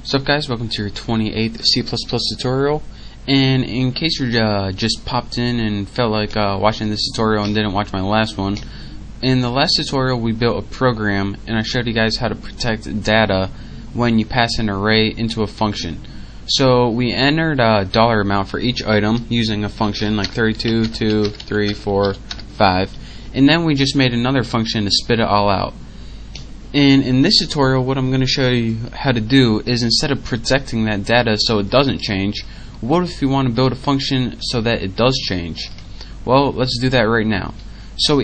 What's up, guys? Welcome to your 28th C++ tutorial. And in case you just popped in and felt like watching this tutorial and didn't watch my last one, in the last tutorial we built a program and I showed you guys how to protect data when you pass an array into a function. So we entered a dollar amount for each item using a function like 32, 2, 3, 4, 5, and then we just made another function to spit it all out. And in this tutorial, what I'm going to show you how to do is, instead of protecting that data so it doesn't change, what if you want to build a function so that it does change? Well, let's do that right now. So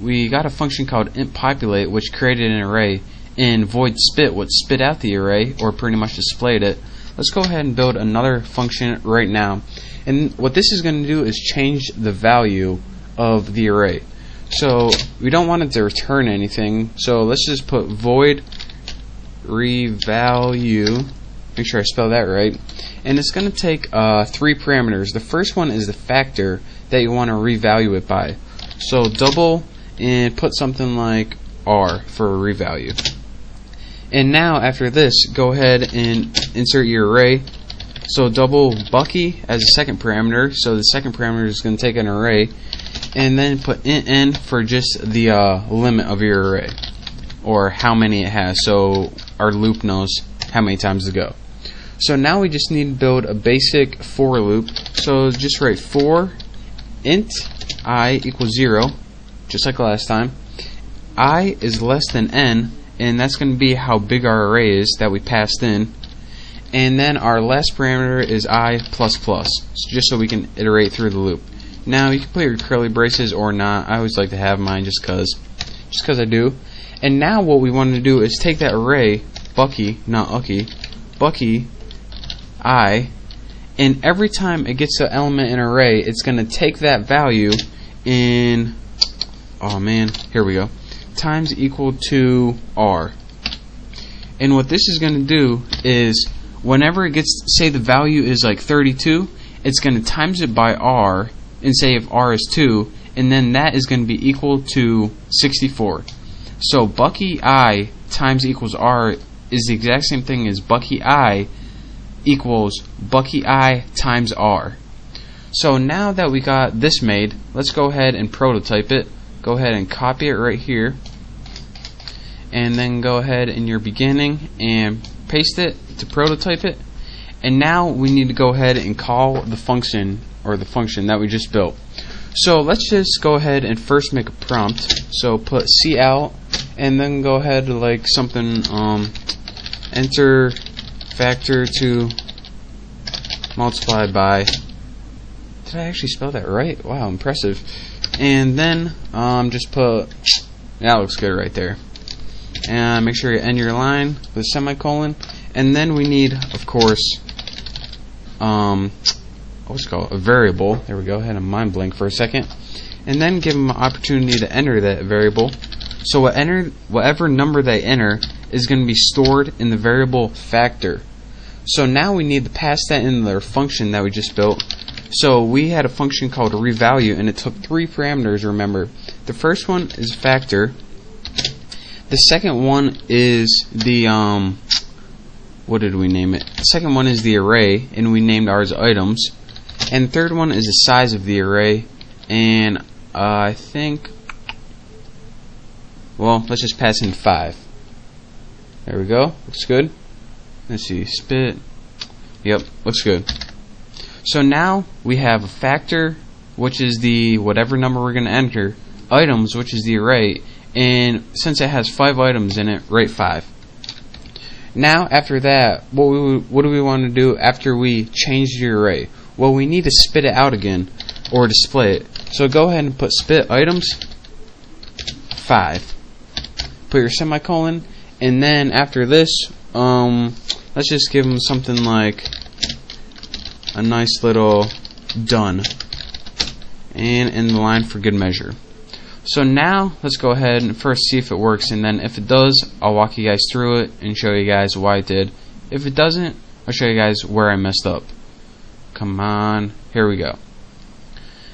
we got a function called intPopulate, which created an array, and void spit, which spit out the array, or pretty much displayed it. Let's go ahead and build another function right now. And what this is going to do is change the value of the array. So we don't want it to return anything, so let's just put void revalue, make sure I spell that right, and it's going to take 3 parameters. The first one is the factor that you want to revalue it by, so double and put something like R for a revalue. And now after this, go ahead and insert your array. So double Bucky as a second parameter, so the second parameter is going to take an array, and then put int n for just the limit of your array, or how many it has, so our loop knows how many times to go. So now we just need to build a basic for loop. So just write for int I equals 0, just like last time. I is less than n, and that's going to be how big our array is that we passed in. And then our last parameter is I plus plus, just so we can iterate through the loop. Now you can put your curly braces or not. I always like to have mine just cause I do. And now what we want to do is take that array, Bucky, not Ucky, Bucky I, and every time it gets an element in an array, it's going to take that value in, oh man, here we go, times equal to R. And what this is going to do is, whenever it gets, say the value is like 32, it's going to times it by R, and say if R is 2, and then that is going to be equal to 64. So Bucky I times equals R is the exact same thing as Bucky I equals Bucky I times R. So now that we got this made, let's go ahead and prototype it. Go ahead and copy it right here, and then go ahead in your beginning and paste it to prototype it. And now we need to go ahead and call the function, or the function that we just built. So let's just go ahead and first make a prompt. So put cout, and then go ahead to like something enter factor to multiply by, did I actually spell that right? Wow, impressive. And then just put, that looks good right there. And make sure you end your line with a semicolon. And then we need, of course, what's it called, a variable. There we go. I had a mind blank for a second. And then give them an opportunity to enter that variable. So whatever number they enter is going to be stored in the variable factor. So now we need to pass that in their function that we just built. So we had a function called revalue, and it took 3 parameters, remember. The first one is factor. The second one is the what did we name it? The second one is the array, and we named ours items. And the third one is the size of the array, and I think, well, let's just pass in 5. There we go. Looks good. Let's see, spit. Yep, looks good. So now we have a factor, which is the whatever number we're going to enter, items, which is the array, and since it has 5 items in it, write 5. Now after that, what do we want to do after we change the array? Well, we need to spit it out again, or display it. So go ahead and put spit items 5. Put your semicolon, and then after this, let's just give them something like a nice little done, and in the line for good measure. So now let's go ahead and first see if it works, and then if it does, I'll walk you guys through it and show you guys why it did. If it doesn't, I'll show you guys where I messed up. Come on, here we go.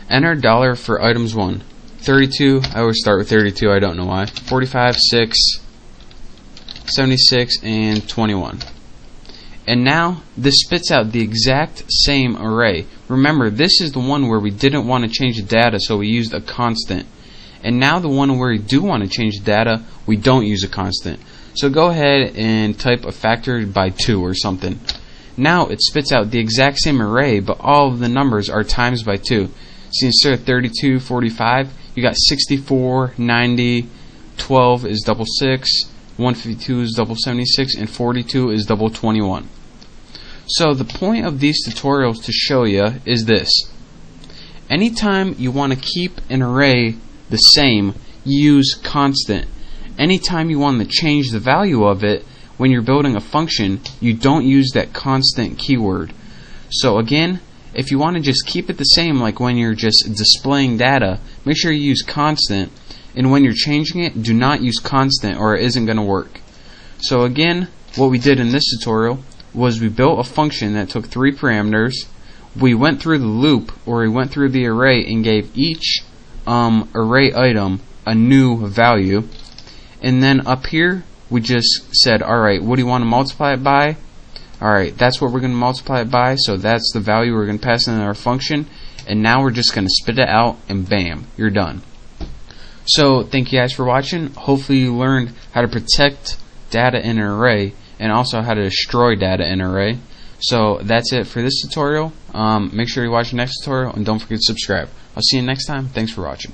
Enter dollar for items 1. 32, I always start with 32, I don't know why. 45, 6, 76, and 21. And now this spits out the exact same array. Remember, this is the one where we didn't want to change the data, so we used a constant. And now the one where we do want to change the data, we don't use a constant. So go ahead and type a factor by 2 or something. Now it spits out the exact same array, but all of the numbers are times by 2. So instead of 32, 45, you got 64, 90, 12 is double 6, 152 is double 76, and 42 is double 21. So the point of these tutorials to show you is this. Anytime you want to keep an array the same, you use constant. Anytime you want to change the value of it when you're building a function, you don't use that constant keyword. So again, if you want to just keep it the same, like when you're just displaying data, make sure you use constant, and when you're changing it, do not use constant or it isn't going to work. So again, what we did in this tutorial was we built a function that took 3 parameters. We went through the loop, or we went through the array and gave each array item a new value. And then up here, we just said, alright, what do you want to multiply it by? Alright, that's what we're going to multiply it by, so that's the value we're going to pass in our function. And now we're just going to spit it out, and bam, you're done. So, thank you guys for watching. Hopefully you learned how to protect data in an array, and also how to destroy data in an array. So, that's it for this tutorial. Make sure you watch the next tutorial, and don't forget to subscribe. I'll see you next time. Thanks for watching.